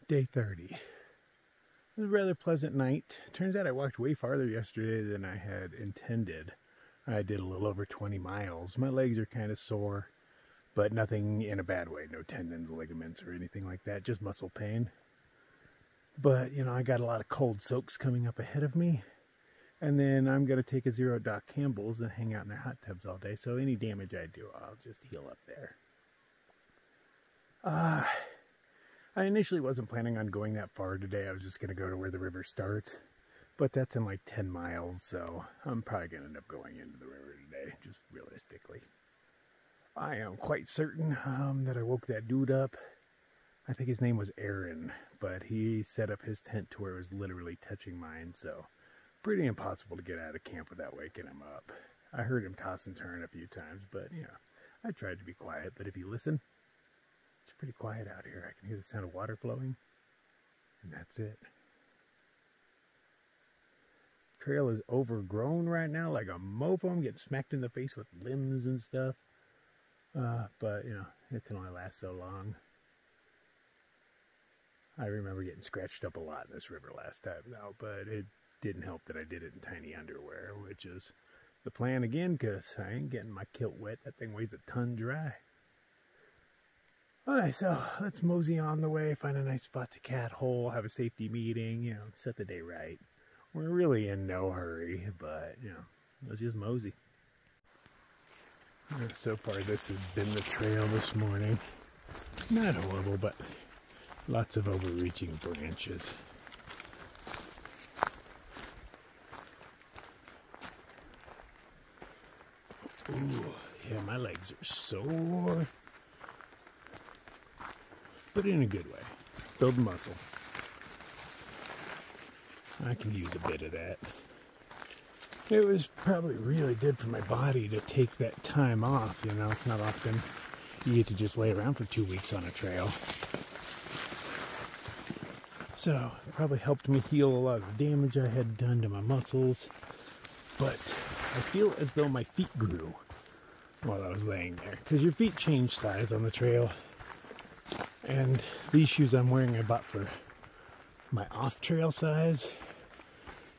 Day 30. It was a rather pleasant night. Turns out I walked way farther yesterday than I had intended. I did a little over 20 miles. My legs are kind of sore, but nothing in a bad way. No tendons, ligaments, or anything like that. Just muscle pain. But, you know, I got a lot of cold soaks coming up ahead of me. And then I'm going to take a Zero Doc Campbell's and hang out in their hot tubs all day. So any damage I do, I'll just heal up there. I initially wasn't planning on going that far today. I was just going to go to where the river starts. But that's in like 10 miles, so I'm probably going to end up going into the river today, just realistically. I am quite certain that I woke that dude up. I think his name was Aaron, but he set up his tent to where it was literally touching mine, so pretty impossible to get out of camp without waking him up. I heard him toss and turn a few times, but, you know, I tried to be quiet. But if you listen, it's pretty quiet out here. I can hear the sound of water flowing, and that's it. Trail is overgrown right now like a mofo. I'm getting smacked in the face with limbs and stuff. But, you know, it can only last so long. I remember getting scratched up a lot in this river last time, though, but it didn't help that I did it in tiny underwear, which is the plan again, because I ain't getting my kilt wet. That thing weighs a ton dry. Alright, so let's mosey on the way, find a nice spot to cat hole, have a safety meeting, you know, set the day right. We're really in no hurry, but, you know, let's just mosey. So far, this has been the trail this morning. Not horrible, but lots of overreaching branches. Ooh, yeah, my legs are sore. But in a good way. Build muscle. I can use a bit of that. It was probably really good for my body to take that time off, you know. It's not often you get to just lay around for 2 weeks on a trail. So, it probably helped me heal a lot of the damage I had done to my muscles. But I feel as though my feet grew while I was laying there. Because your feet change size on the trail. And these shoes I'm wearing I bought for my off-trail size.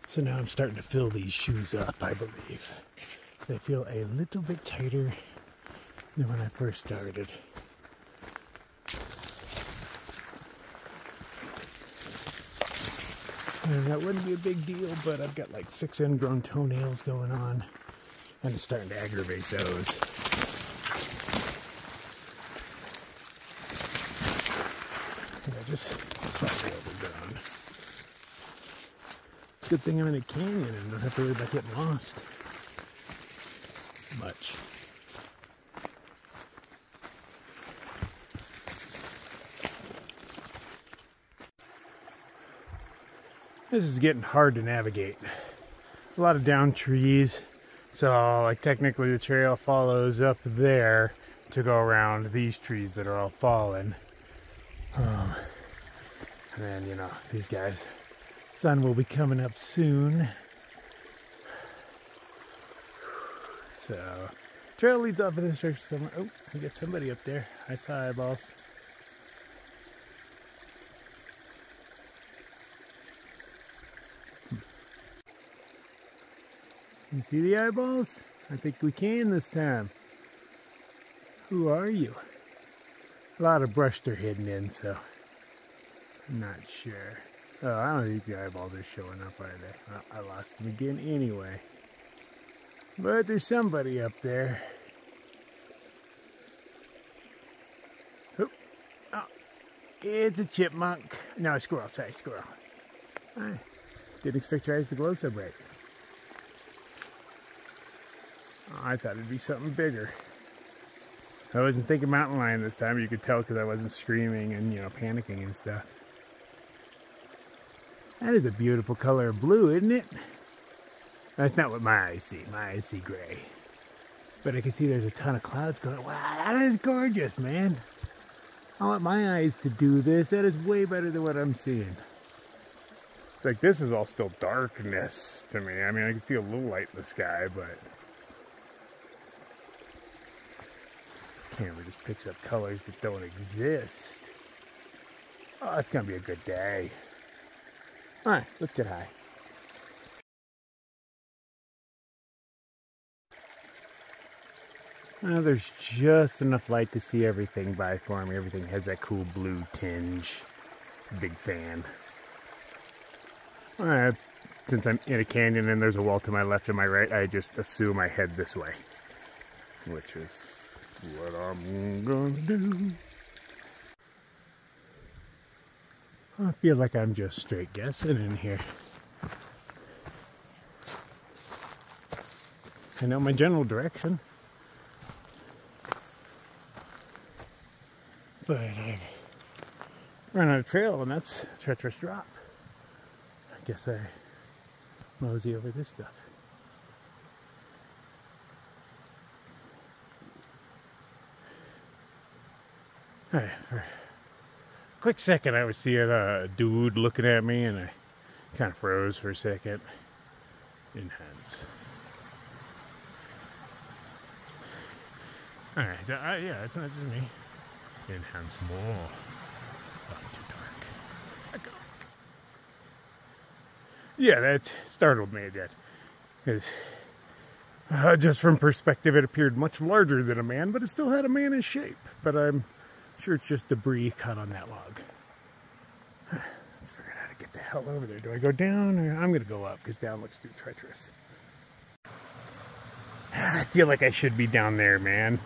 So now I'm starting to fill these shoes up, I believe. They feel a little bit tighter than when I first started. And that wouldn't be a big deal, but I've got like 6 ingrown toenails going on, and it's starting to aggravate those. Just slightly overgrown. It's a good thing I'm in a canyon and don't have to worry about getting lost much. This is getting hard to navigate. A lot of down trees. So, like, technically the trail follows up there to go around these trees that are all fallen. And then, you know, these guys, sun will be coming up soon. So, trail leads off of this church somewhere. Oh, I got somebody up there. I saw eyeballs. You see the eyeballs? I think we can this time. Who are you? A lot of brush they're hidden in, so I'm not sure. Oh, I don't think the eyeballs are showing up, are they? Well, I lost them again anyway. But there's somebody up there. Oh, it's a chipmunk. No, a squirrel. Sorry, squirrel. I didn't expect your eyes to glow so bright. Oh, I thought it'd be something bigger. I wasn't thinking mountain lion this time. You could tell because I wasn't screaming and, you know, panicking and stuff. That is a beautiful color of blue, isn't it? That's not what my eyes see. My eyes see gray. But I can see there's a ton of clouds going. Wow, that is gorgeous, man. I want my eyes to do this. That is way better than what I'm seeing. It's like this is all still darkness to me. I mean, I can see a little light in the sky, but camera just picks up colors that don't exist. Oh, it's gonna be a good day. All right, let's get high. There's just enough light to see everything by for me. Everything has that cool blue tinge. Big fan. All right, since I'm in a canyon and there's a wall to my left and my right, I just assume I head this way, which is what I'm gonna do. I feel like I'm just straight guessing in here. I know my general direction, but I've run out of trail, and that's a treacherous drop. I guess I mosey over this stuff. All right, for a quick second I was seeing a dude looking at me, and I kind of froze for a second. Intense. Alright, so yeah, it's not just me. Enhance more. Oh, too dark. Yeah, that startled me a bit. Because just from perspective, it appeared much larger than a man, but it still had a man-ish shape. But I'm sure it's just debris caught on that log. Let's figure out how to get the hell over there. Do I go down, or I'm going to go up, because down looks too treacherous. I feel like I should be down there, man.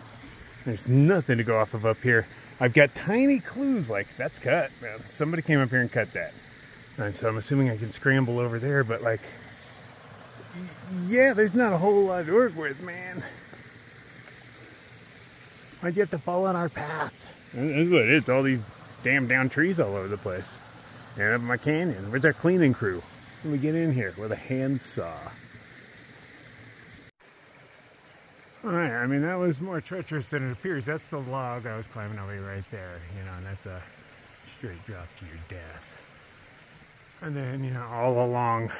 There's nothing to go off of up here. I've got tiny clues like, that's cut, man. Somebody came up here and cut that. And so I'm assuming I can scramble over there, but like, yeah, there's not a whole lot to work with, man. Why'd you have to fall on our path? That's what it is, all these damn down trees all over the place. And up in my canyon. Where's our cleaning crew? Let me get in here with a handsaw. Alright, I mean, that was more treacherous than it appears. That's the log I was climbing over right there, you know, and that's a straight drop to your death. And then, you know, all along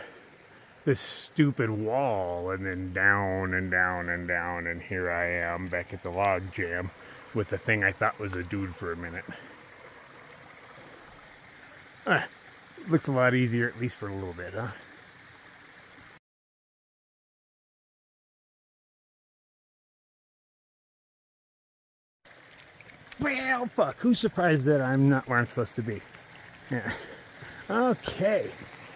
this stupid wall, and then down and down and down, and here I am back at the log jam with the thing I thought was a dude for a minute. Looks a lot easier, at least for a little bit, huh? Well, fuck, who's surprised that I'm not where I'm supposed to be? Yeah. Okay,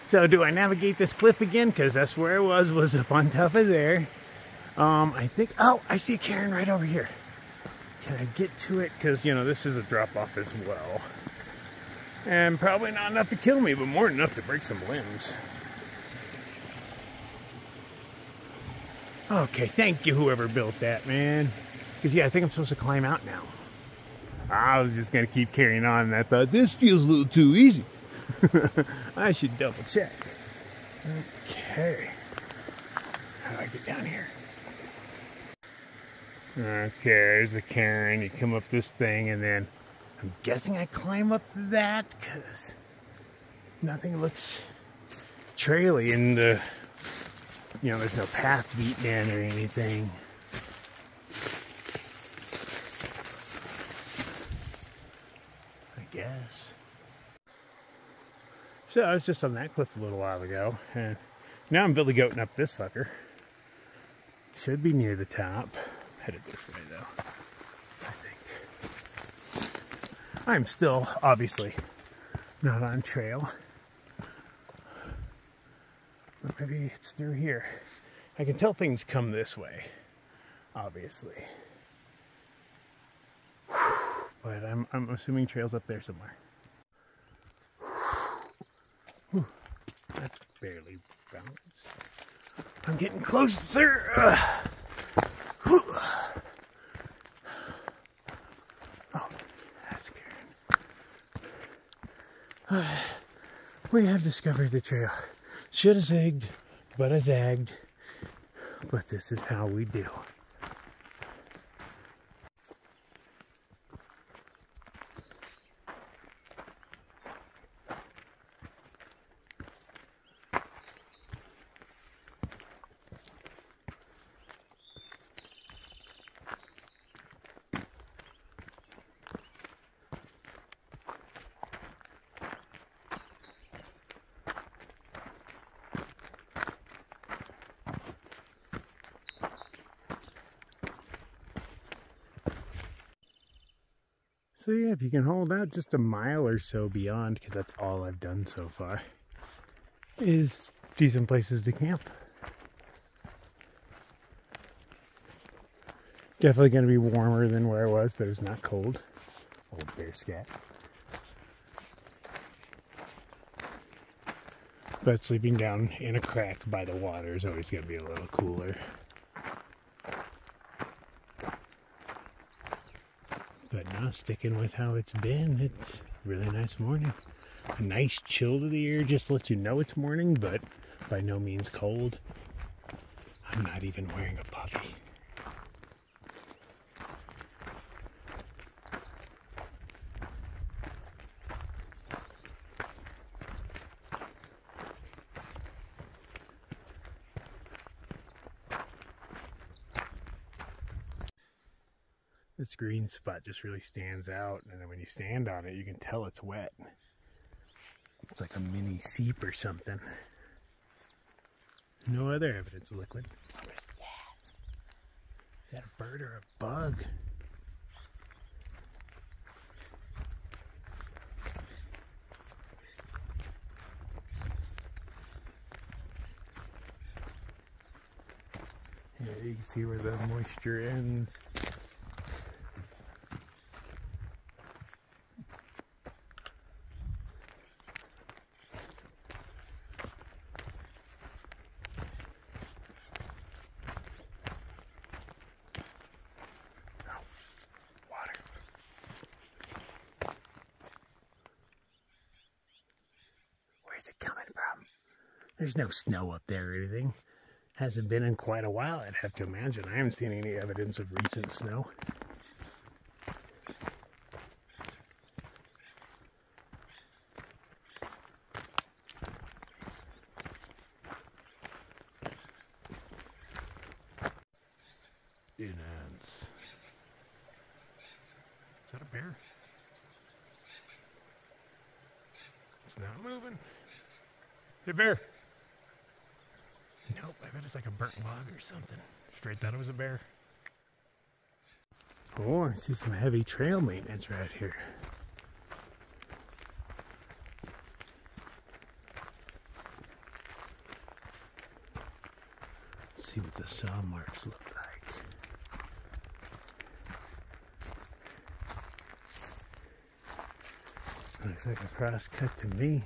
so do I navigate this cliff again? Because that's where I was up on top of there. I think, oh, I see a cairn right over here. Can I get to it? Because, you know, this is a drop-off as well. And probably not enough to kill me, but more than enough to break some limbs. Okay, thank you, whoever built that, man. Because, yeah, I think I'm supposed to climb out now. I was just going to keep carrying on, and I thought, this feels a little too easy. I should double check. Okay. How do I get down here? Okay, there's a cairn. You come up this thing, and then I'm guessing I climb up that, because nothing looks traily in the, you know, there's no path beaten in or anything. Guess. So I was just on that cliff a little while ago, and now I'm billy goating up this fucker. Should be near the top. Headed this way though, I think. I'm still obviously not on trail, but maybe it's through here. I can tell things come this way, obviously. But I'm assuming trails up there somewhere. Whew. That's barely balanced. I'm getting closer. Oh, that's Karen. We have discovered the trail. Should have zigged, but I zagged. But this is how we do. So yeah, if you can hold out just a mile or so beyond, because that's all I've done so far, is decent places to camp. Definitely going to be warmer than where I was, but it's not cold. Old bear scat. But sleeping down in a crack by the water is always going to be a little cooler. But now sticking with how it's been, it's a really nice morning. A nice chill to the air just lets you know it's morning, but by no means cold. I'm not even wearing a puffy. This green spot just really stands out, and then when you stand on it, you can tell it's wet. It's like a mini seep or something. No other evidence of liquid. What is that? Is that a bird or a bug? Yeah, you can see where the moisture ends. Where's it coming from? There's no snow up there or anything. Hasn't been in quite a while, I'd have to imagine. I haven't seen any evidence of recent snow. In ants. Is that a bear? It's not moving. Hey, bear. Nope, I bet it's like a burnt log or something. Straight thought it was a bear. Oh, I see some heavy trail maintenance right here. Let's see what the saw marks look like. Looks like a cross cut to me.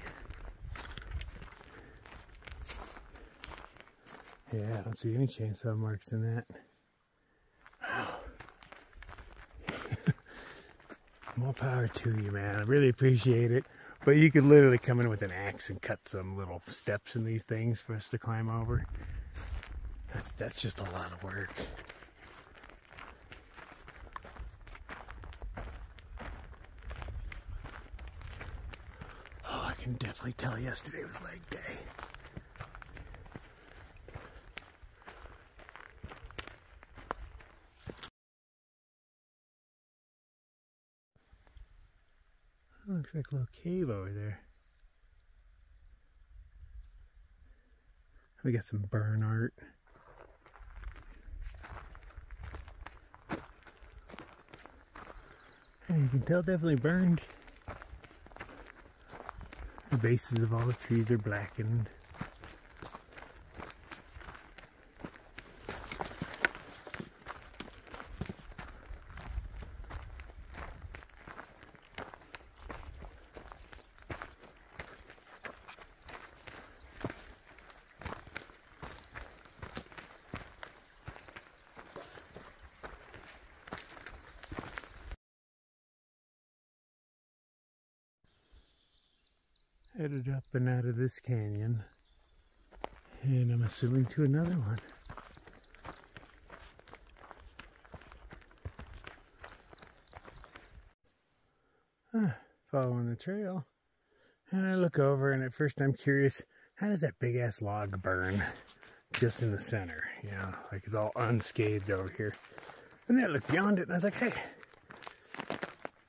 Yeah, I don't see any chainsaw marks in that. More power to you, man. I really appreciate it. But you could literally come in with an axe and cut some little steps in these things for us to climb over. That's just a lot of work. Oh, I can definitely tell yesterday was leg day. Looks like a little cave over there. We got some burn art. And you can tell definitely burned. The bases of all the trees are blackened. Headed up and out of this canyon, and I'm assuming to another one. Following the trail, and I look over, and at first I'm curious, how does that big ass log burn just in the center? You know, like it's all unscathed over here. And then I look beyond it, and I was like, hey,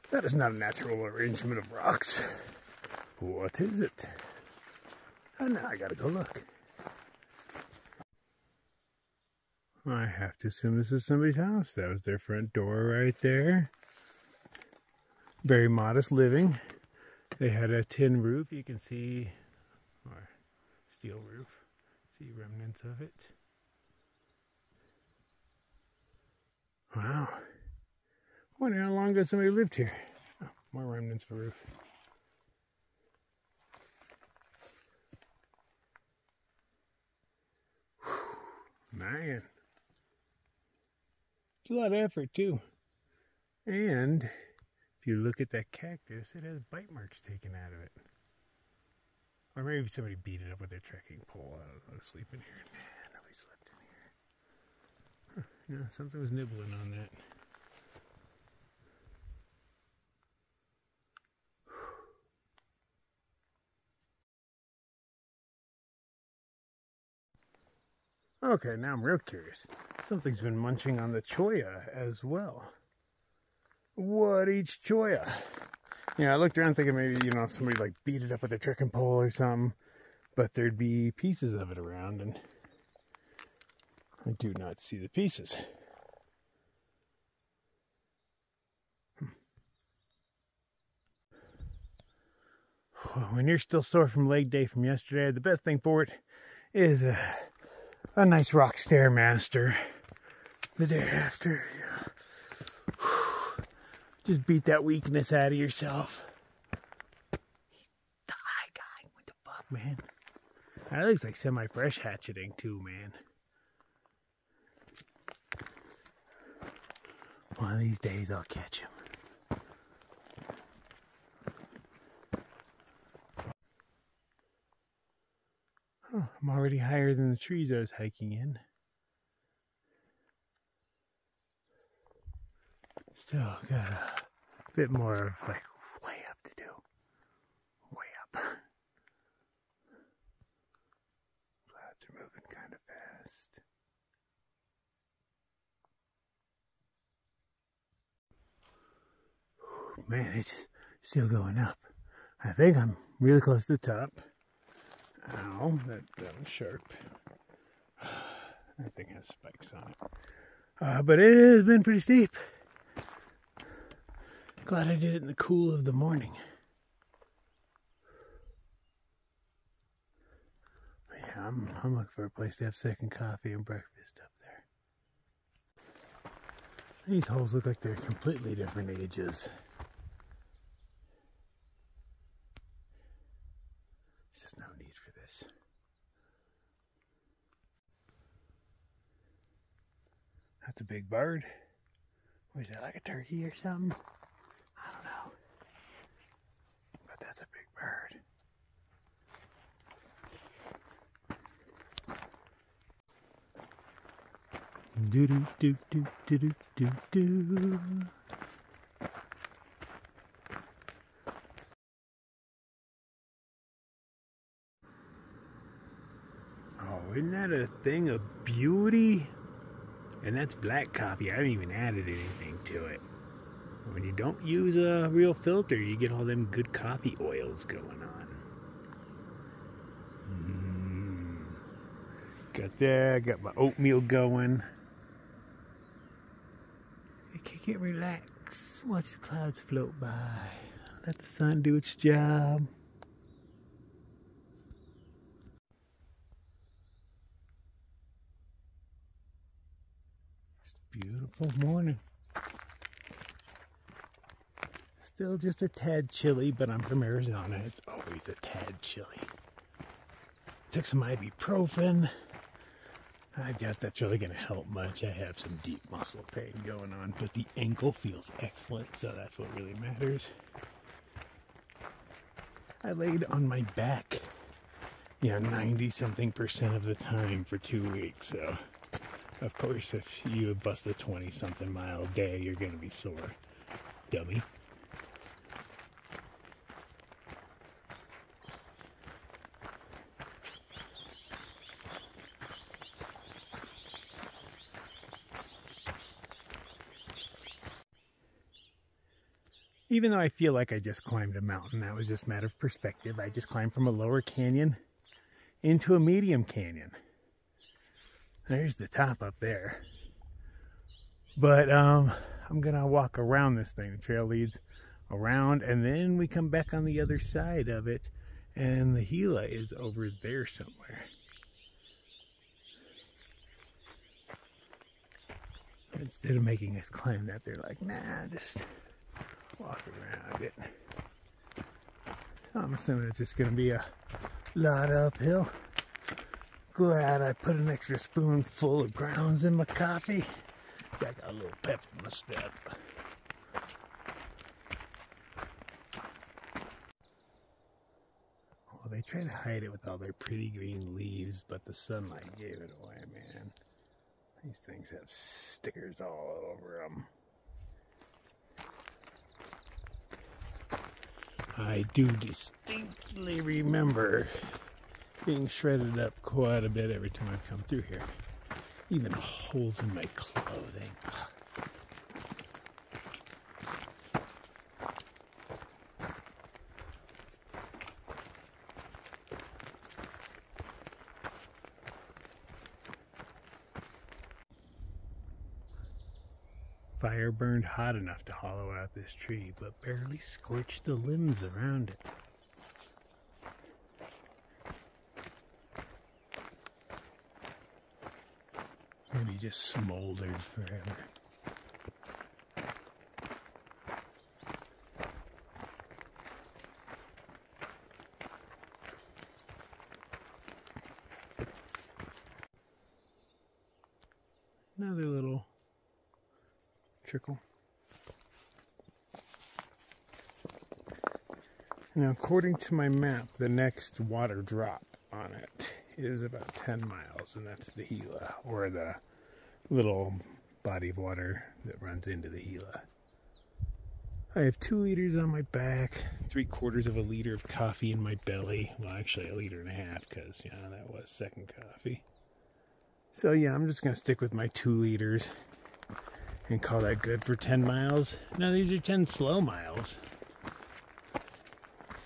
that is not a natural arrangement of rocks. What is it? And now I gotta go look. I have to assume this is somebody's house. That was their front door right there. very modest living. They had a tin roof, you can see, or steel roof. See remnants of it. Wow. I wonder how long ago somebody lived here. Oh, more remnants of a roof. Man. It's a lot of effort too. And if you look at that cactus, it has bite marks taken out of it. Or maybe somebody beat it up with their trekking pole. I don't know, sleep in here. Nah, nobody slept in here. Huh, yeah, something was nibbling on that. Okay, now I'm real curious. Something's been munching on the cholla as well. What eats cholla? Yeah, I looked around thinking maybe, somebody like beat it up with a trekking pole or something. But there'd be pieces of it around, and I do not see the pieces. When you're still sore from leg day from yesterday, the best thing for it is a nice rock Stairmaster the day after. Yeah. Just beat that weakness out of yourself. Die, guy. What the fuck, man? That looks like semi-fresh hatcheting too, man. One of these days I'll catch him. Oh, I'm already higher than the trees I was hiking in. Still got a bit more of like way up to do. Way up. Clouds are moving kind of fast. Man, it's still going up. I think I'm really close to the top. Ow, that was sharp. That thing has spikes on it. But it has been pretty steep. Glad I did it in the cool of the morning. Yeah, I'm looking for a place to have second coffee and breakfast up there. These holes look like they're completely different ages. There's just no need for this. That's a big bird. What is that, like a turkey or something? I don't know. But that's a big bird. Do do do do do do do do. Oh, isn't that a thing of beauty? And that's black coffee. I haven't even added anything to it. When you don't use a real filter, you get all them good coffee oils going on. Got that, got my oatmeal going. I can't relax. Watch the clouds float by. Let the sun do its job. It's a beautiful morning. Still just a tad chilly, but I'm from Arizona. It's always a tad chilly. Took some ibuprofen. I doubt that's really going to help much. I have some deep muscle pain going on, but the ankle feels excellent, so that's what really matters. I laid on my back, 90-something% of the time for 2 weeks, so of course if you bust a 20-something mile day, you're going to be sore, dummy. Even though I feel like I just climbed a mountain, that was just a matter of perspective. I just climbed from a lower canyon into a medium canyon. There's the top up there. But I'm gonna walk around this thing. The trail leads around, and then we come back on the other side of it, and the Gila is over there somewhere. Instead of making us climb that, they're like, nah, just walk around it. I'm assuming it's just going to be a lot uphill. Glad I put an extra spoonful of grounds in my coffee, so I got a little pep in my step. Well, they try to hide it with all their pretty green leaves, but the sunlight gave it away, man. These things have stickers all over them. I do distinctly remember being shredded up quite a bit every time I come through here. Even holes in my clothing. Fire burned hot enough to hollow out this tree, but barely scorched the limbs around it. Maybe just smoldered forever. Another little trickle. Now, according to my map, the next water drop on it is about 10 miles, and that's the Gila, or the little body of water that runs into the Gila. I have 2 liters on my back, 3/4 of a liter of coffee in my belly. Well, actually 1.5 liters, because, you know, that was second coffee. So yeah, I'm just going to stick with my 2 liters and call that good for 10 miles. Now, these are 10 slow miles.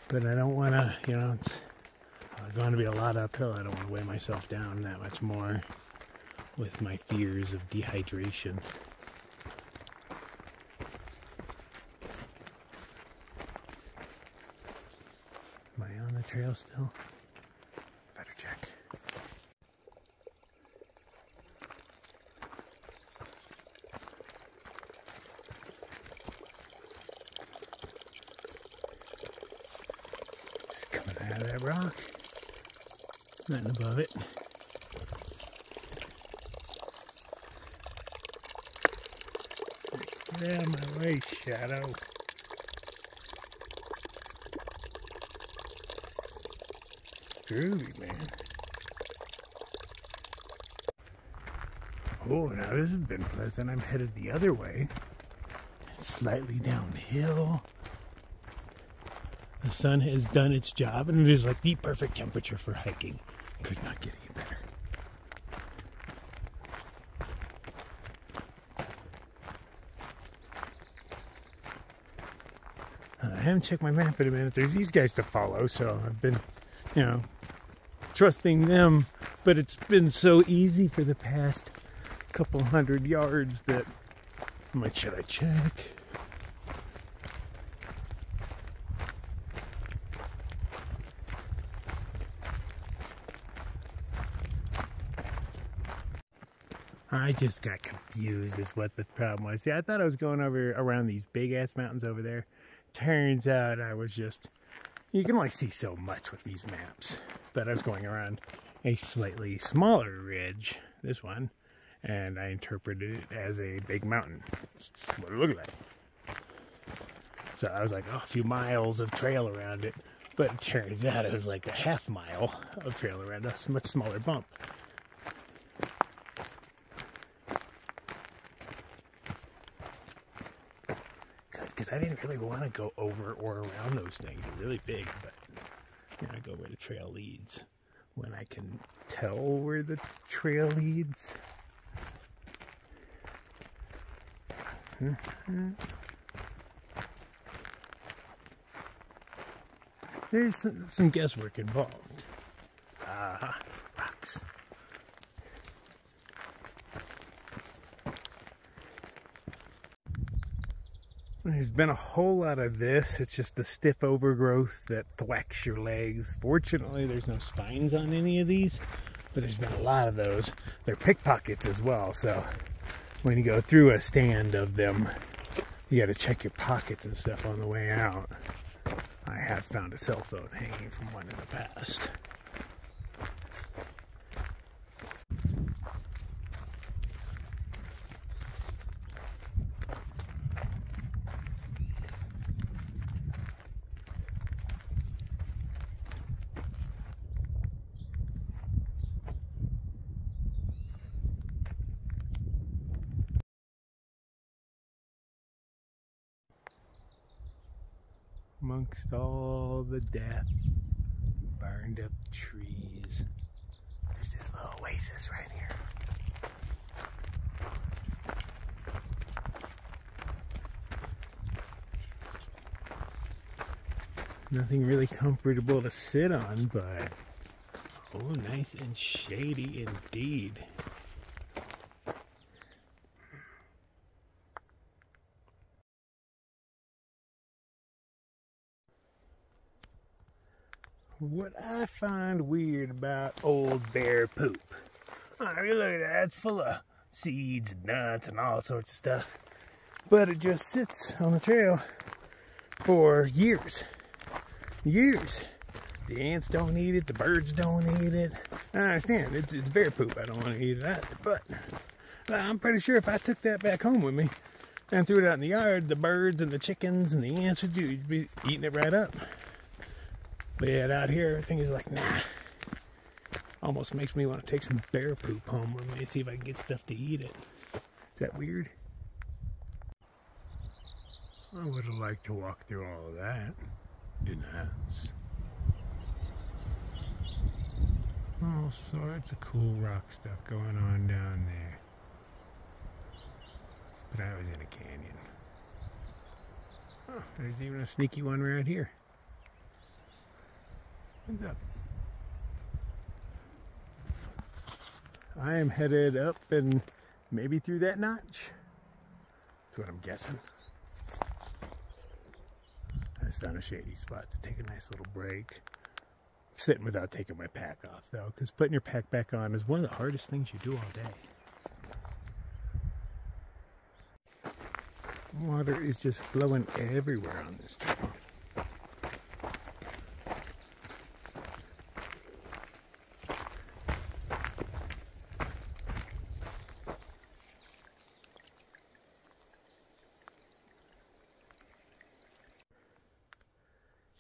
But I don't want to, you know, it's going to be a lot uphill. I don't want to weigh myself down that much more with my fears of dehydration. Am I on the trail still? Better check. Just coming out of that rock. Nothing above it. Get out of my way, Shadow. Groovy, man. Oh, now this has been pleasant. I'm headed the other way. Slightly downhill. The sun has done its job, and it is like the perfect temperature for hiking. Could not get any better. I haven't checked my map in a minute. There's these guys to follow, so I've been, you know, trusting them. But it's been so easy for the past couple 100 yards that I'm like, should I check? I just got confused is what the problem was. See, I thought I was going over around these big ass mountains over there. Turns out I was just, you can only see so much with these maps. But I was going around a slightly smaller ridge, this one, and I interpreted it as a big mountain. That's what it looked like. So I was like, oh, a few miles of trail around it. But it turns out it was like a half mile of trail around a much smaller bump. Because I didn't really want to go over or around those things. They're really big, but you know, I go where the trail leads. When I can tell where the trail leads. There's some guesswork involved. Rocks. There's been a whole lot of this. It's just the stiff overgrowth that thwacks your legs. Fortunately, there's no spines on any of these, but there's been a lot of those. They're pickpockets as well, so when you go through a stand of them, you got to check your pockets and stuff on the way out. I have found a cell phone hanging from one in the past. Amongst all the death, burned up trees, there's this little oasis right here. Nothing really comfortable to sit on, but oh, nice and shady indeed. What I find weird about old bear poop. I mean, look at that. It's full of seeds and nuts and all sorts of stuff. But it just sits on the trail for years. Years. The ants don't eat it. The birds don't eat it. I understand. It's bear poop. I don't want to eat it either. But I'm pretty sure if I took that back home with me and threw it out in the yard, the birds and the chickens and the ants would be eating it right up. But yeah, out here, everything is like, nah. Almost makes me want to take some bear poop home with me and see if I can get stuff to eat it. Is that weird? I would have liked to walk through all of that. Didn't have. All sorts of cool rock stuff going on down there. But I was in a canyon. Oh, there's even a sneaky one right here. What's up? I am headed up and maybe through that notch. That's what I'm guessing. I just found a shady spot to take a nice little break. Sitting without taking my pack off though, because putting your pack back on is one of the hardest things you do all day. Water is just flowing everywhere on this trail.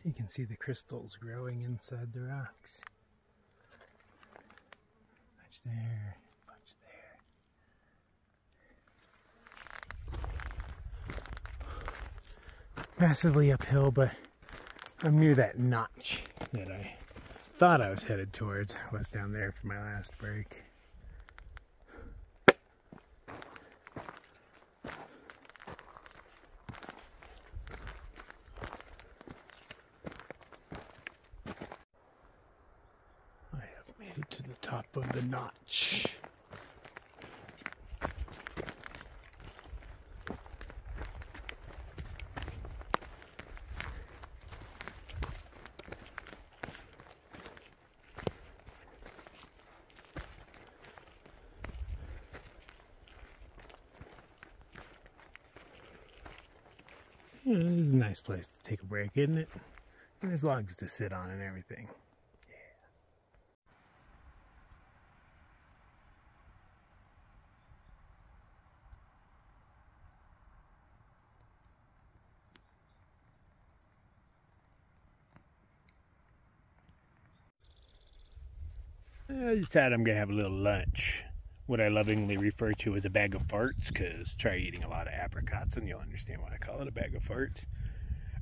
You can see the crystals growing inside the rocks. Bunch there, bunch there. Massively uphill, but I'm near that notch that I thought I was headed towards. I was down there for my last break. To the top of the notch. Yeah, this is a nice place to take a break, isn't it? And there's logs to sit on and everything. I decided I'm going to have a little lunch. What I lovingly refer to as a bag of farts, because try eating a lot of apricots and you'll understand why I call it a bag of farts.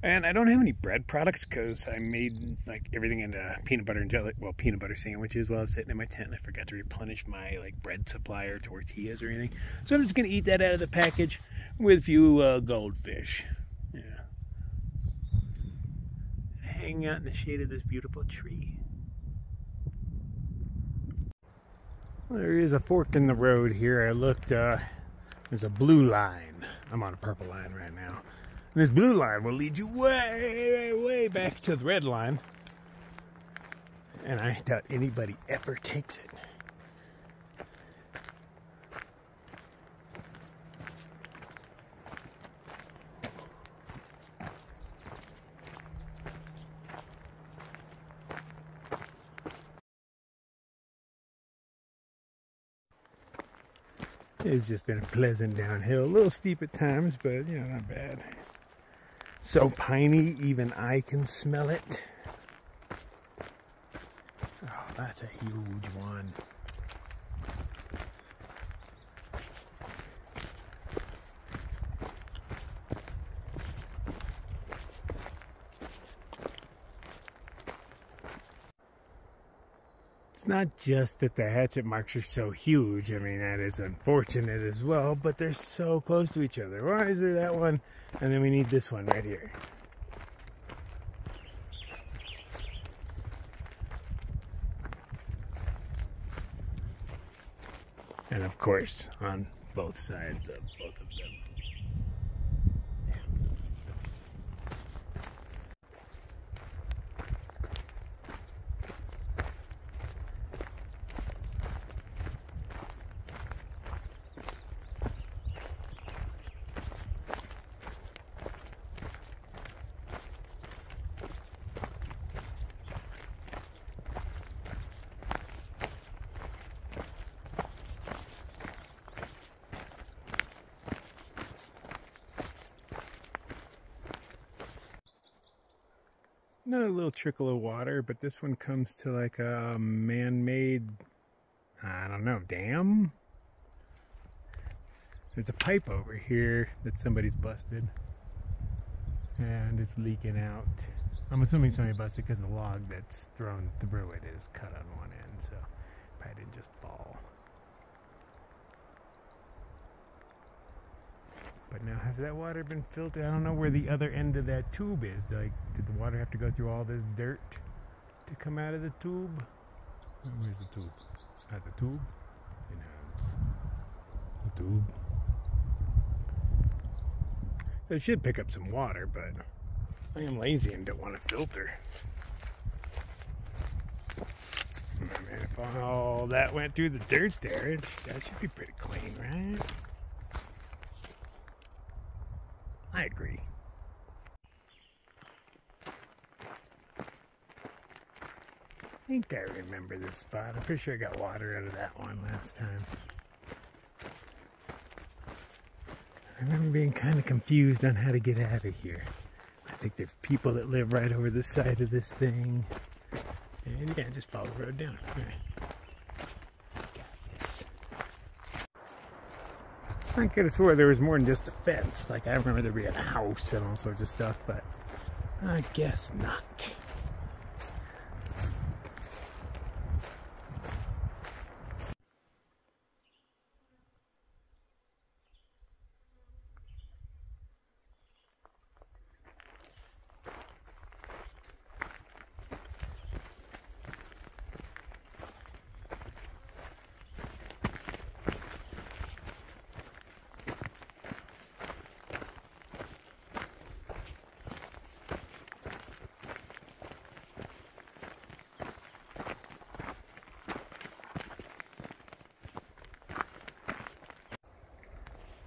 And I don't have any bread products because I made like everything into peanut butter and jelly, well, peanut butter sandwiches while I was sitting in my tent. And I forgot to replenish my like bread supply or tortillas or anything. So I'm just going to eat that out of the package with a few goldfish. Yeah. Hang out in the shade of this beautiful tree. Well, there is a fork in the road here. I looked, there's a blue line. I'm on a purple line right now. And this blue line will lead you way, way back to the red line. And I doubt anybody ever takes it. It's just been a pleasant downhill, a little steep at times, but you know, not bad. So piney, even I can smell it. Oh, that's a huge one. It's not just that the hatchet marks are so huge. I mean, that is unfortunate as well, but they're so close to each other. Why is there that one? And then we need this one right here. And of course, on both sides of both of them. Another little trickle of water, but this one comes to like a man-made, I don't know, dam? There's a pipe over here that somebody's busted, and it's leaking out. I'm assuming somebody busted because the log that's thrown through it is cut on one end, so probably didn't just fall. But now, has that water been filtered? I don't know where the other end of that tube is. Like, did the water have to go through all this dirt to come out of the tube? Where's the tube? At the tube? The tube. It should pick up some water, but I am lazy and don't want to filter. I mean, if all that went through the dirt there, that should be pretty clean, right? I agree. I think I remember this spot. I'm pretty sure I got water out of that one last time. I remember being kind of confused on how to get out of here. I think there's people that live right over the side of this thing. And yeah, just follow the road down. All right. I could have swore there was more than just a fence. Like, I remember there being a house and all sorts of stuff, but I guess not.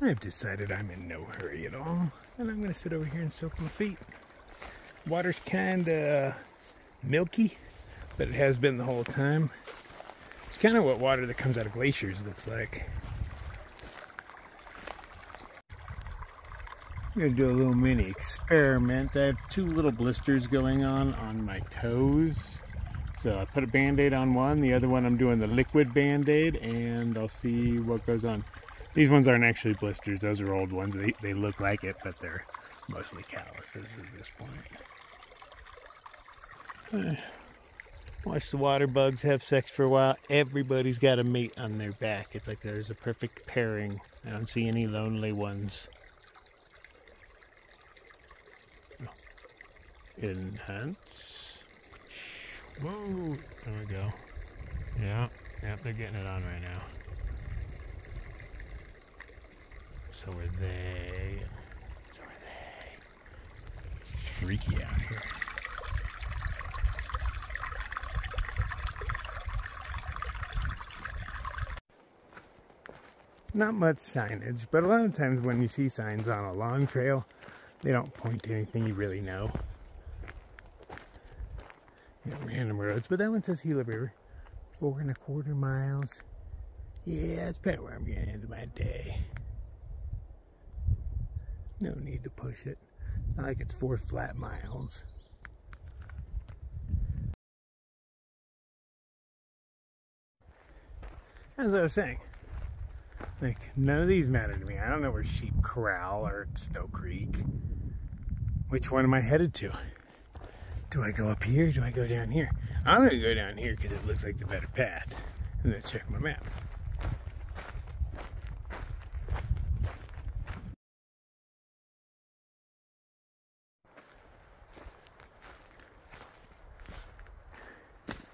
I've decided I'm in no hurry at all, and I'm going to sit over here and soak my feet. Water's kind of milky, but it has been the whole time. It's kind of what water that comes out of glaciers looks like. I'm going to do a little mini experiment. I have two little blisters going on my toes. So I put a Band-Aid on one, the other one I'm doing the liquid Band-Aid, and I'll see what goes on. These ones aren't actually blisters, those are old ones. They look like it, but they're mostly calluses at this point. Watch the water bugs have sex for a while. Everybody's got a mate on their back. It's like there's a perfect pairing. I don't see any lonely ones. Enhance. Whoa, there we go. Yeah, they're getting it on right now. So are they. So are they. freaky out here. Not much signage, but a lot of times when you see signs on a long trail, they don't point to anything you really know. You know, random roads, but that one says Gila River. 4.25 miles. Yeah, that's probably where I'm going to end my day. No need to push it. It's not like it's 4 flat miles. As I was saying, like, none of these matter to me. I don't know where Sheep Corral or Snow Creek. Which one am I headed to? Do I go up here? Do I go down here? I'm going to go down here because it looks like the better path. And then check my map.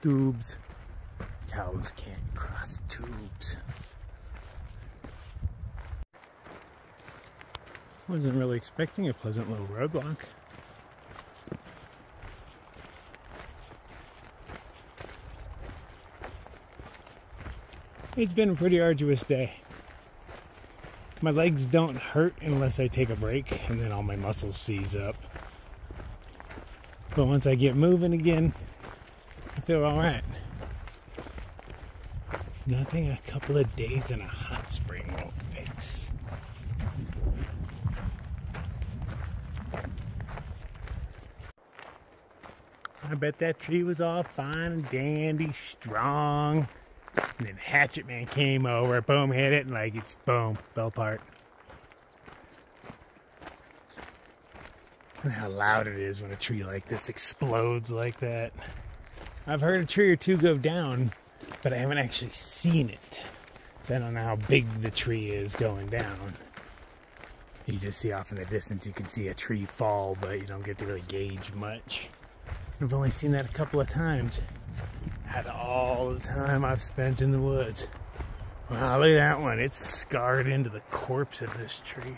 Tubes. Cows can't cross tubes. Wasn't really expecting a pleasant little roadblock. It's been a pretty arduous day. My legs don't hurt unless I take a break, and then all my muscles seize up. But once I get moving again, I feel alright. Nothing a couple of days in a hot spring won't fix. I bet that tree was all fine and dandy, strong. And then Hatchet Man came over, boom, hit it, and like it's boom, fell apart. And how loud it is when a tree like this explodes like that. I've heard a tree or two go down, but I haven't actually seen it. So I don't know how big the tree is going down. You just see off in the distance, you can see a tree fall, but you don't get to really gauge much. I've only seen that a couple of times. Out of all the time I've spent in the woods. Wow, look at that one. It's scarred into the corpse of this tree.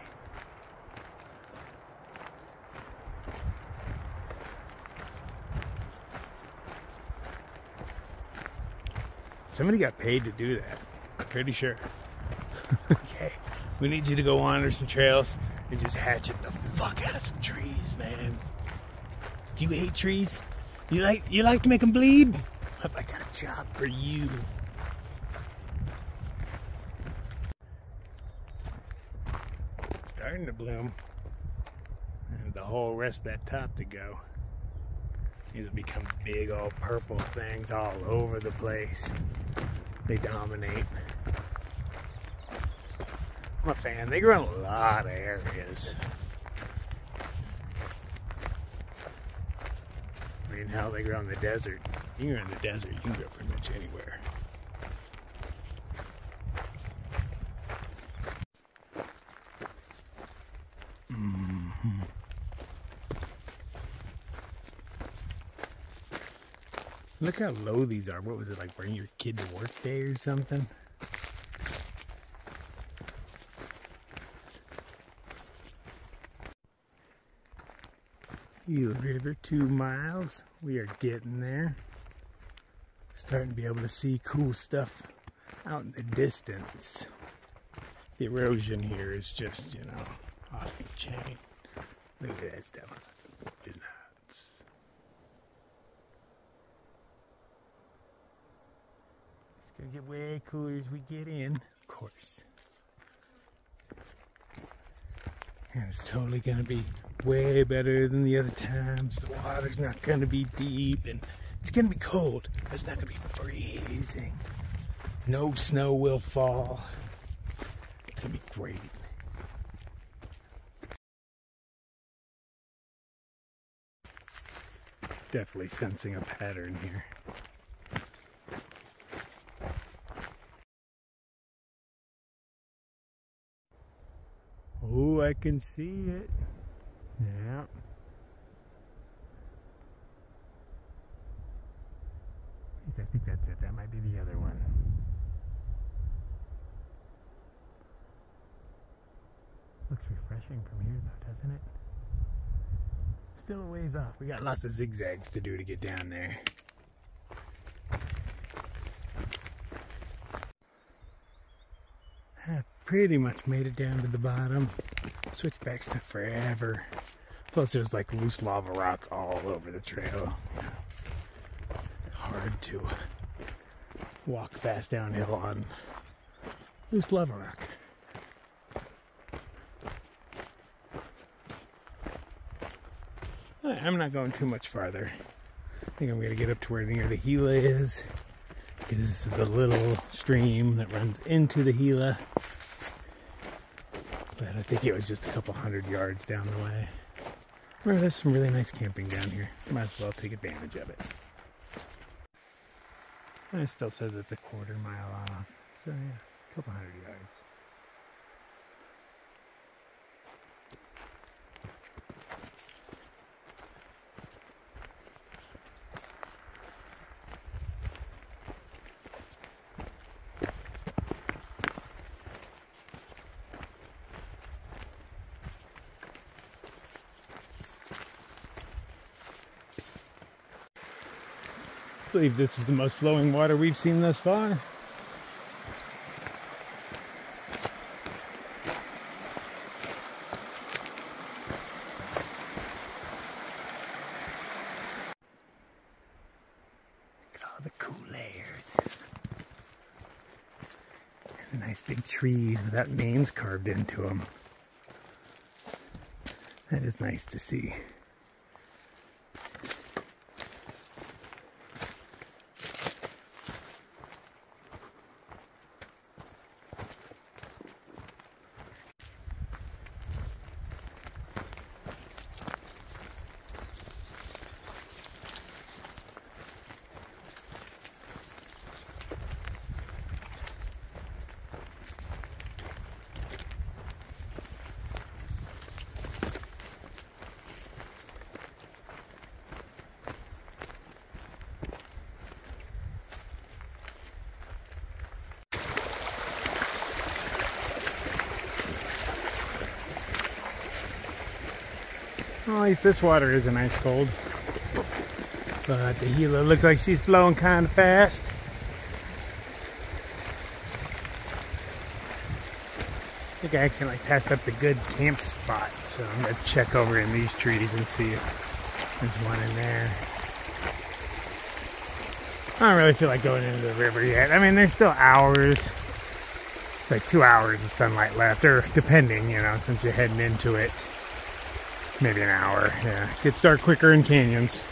Somebody got paid to do that. I'm pretty sure. Okay, we need you to go wander some trails and just hatchet the fuck out of some trees, man. Do you hate trees? You like to make them bleed? I got a job for you. It's starting to bloom. And the whole rest of that top to go. These will become big old purple things all over the place. They dominate. I'm a fan. They grow in a lot of areas. I mean, hell, they grow in the desert. You can grow in the desert, you can grow pretty much anywhere. Look how low these are. What was it, like bring your kid to work day or something? Gila River, 2 miles. We are getting there. Starting to be able to see cool stuff out in the distance. The erosion here is just, you know, off the chain. Look at that stuff. It's nuts. It's gonna get way cooler as we get in, of course. And it's totally gonna be way better than the other times. The water's not gonna be deep, and it's gonna be cold. It's not gonna be freezing. No snow will fall. It's gonna be great. Definitely sensing a pattern here. Oh, I can see it. Yeah. I think that's it. That might be the other one. Looks refreshing from here though, doesn't it? still a ways off. We got lots of zigzags to do to get down there. I pretty much made it down to the bottom. Switchbacks took forever. Plus there's like loose lava rock all over the trail. Hard to walk fast downhill on loose lava rock. I'm not going too much farther. I think I'm going to get up to where near the Gila is. This is the little stream that runs into the Gila. But I think it was just a couple 100 yards down the way. Remember, there's some really nice camping down here. Might as well take advantage of it. And it still says it's a 1/4 mile off. So yeah, a couple 100 yards. I believe this is the most flowing water we've seen thus far. Look at all the cool layers. And the nice big trees without names carved into them. That is nice to see. Well, at least this water isn't ice cold. But the Gila looks like she's flowing kind of fast. I think I accidentally passed up the good camp spot, so I'm going to check over in these trees and see if there's one in there. I don't really feel like going into the river yet. I mean, there's still hours. It's like 2 hours of sunlight left, or depending, you know, since you're heading into it. Maybe an hour, yeah. Gets dark quicker in canyons.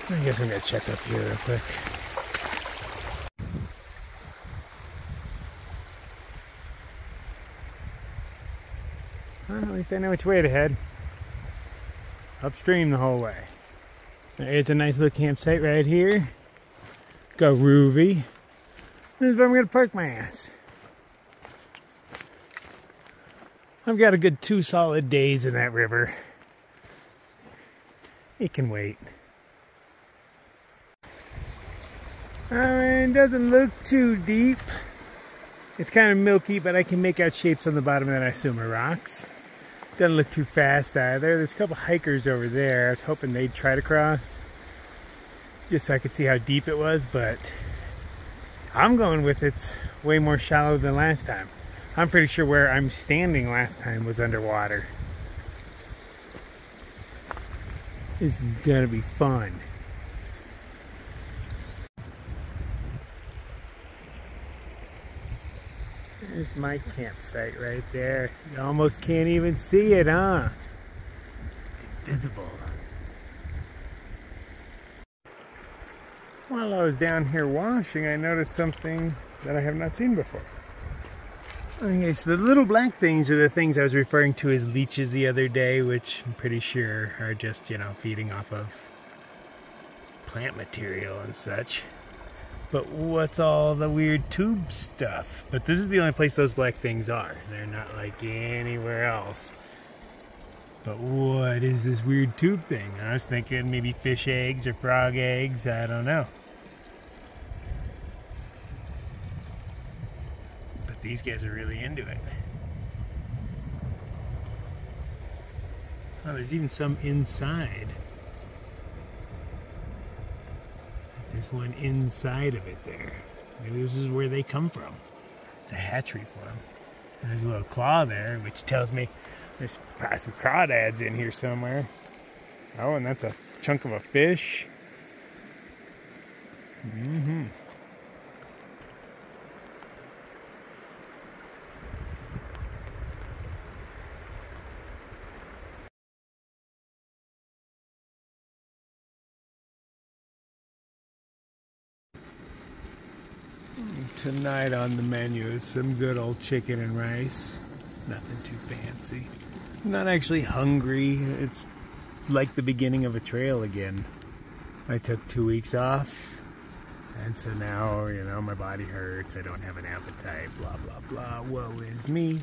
I guess I'm gonna check up here real quick. Well, at least I know which way to head. Upstream the whole way. There's a nice little campsite right here. Go Groovy. This is where I'm gonna park my ass. I've got a good 2 solid days in that river. It can wait. I mean, it doesn't look too deep. It's kind of milky, but I can make out shapes on the bottom that I assume are rocks. Doesn't look too fast either. There's a couple hikers over there. I was hoping they'd try to cross, just so I could see how deep it was, but I'm going with it's way more shallow than last time. I'm pretty sure where I'm standing last time was underwater. This is gonna be fun. There's my campsite right there. You almost can't even see it, huh? It's invisible. While I was down here washing, I noticed something that I have not seen before. Okay, so the little black things are the things I was referring to as leeches the other day, which I'm pretty sure are just, you know, feeding off of plant material and such. But what's all the weird tube stuff? But this is the only place those black things are. They're not like anywhere else. But what is this weird tube thing? I was thinking maybe fish eggs or frog eggs, I don't know. These guys are really into it. Oh, there's even some inside. There's one inside of it there. Maybe this is where they come from. It's a hatchery for them. And there's a little claw there, which tells me there's probably some crawdads in here somewhere. Oh, and that's a chunk of a fish. Mm-hmm. Tonight on the menu is some good old chicken and rice. Nothing too fancy. I'm not actually hungry. It's like the beginning of a trail again. I took 2 weeks off, and so now, you know, my body hurts. I don't have an appetite. Blah, blah, blah. Woe is me.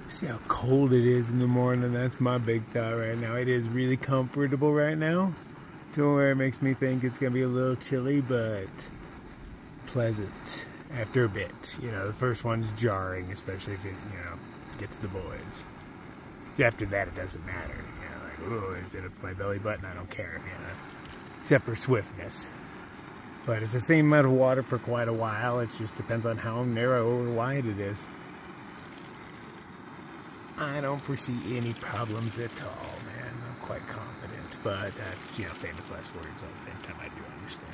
See how cold it is in the morning? That's my big thought right now. It is really comfortable right now, to where it makes me think it's going to be a little chilly, but pleasant after a bit. You know, the first one's jarring, especially if it, you know, gets the boys. After that, it doesn't matter. You know, like, oh, is it up my belly button? I don't care, you know, except for swiftness. But it's the same amount of water for quite a while. It just depends on how narrow or wide it is. I don't foresee any problems at all, man. I'm quite confident, but that's, you know, famous last words. At the same time, I do understand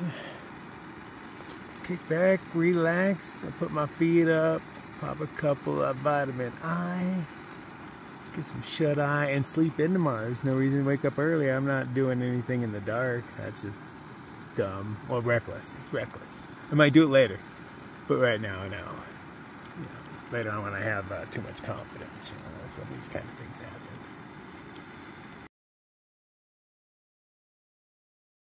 that. Kick back, relax, put my feet up, pop a couple of vitamin I, get some shut-eye, and sleep in tomorrow. There's no reason to wake up early. I'm not doing anything in the dark. That's just dumb. Well, reckless. It's reckless. I might do it later, but right now, no. You know, later on when I have too much confidence, you know, that's when these kind of things happen.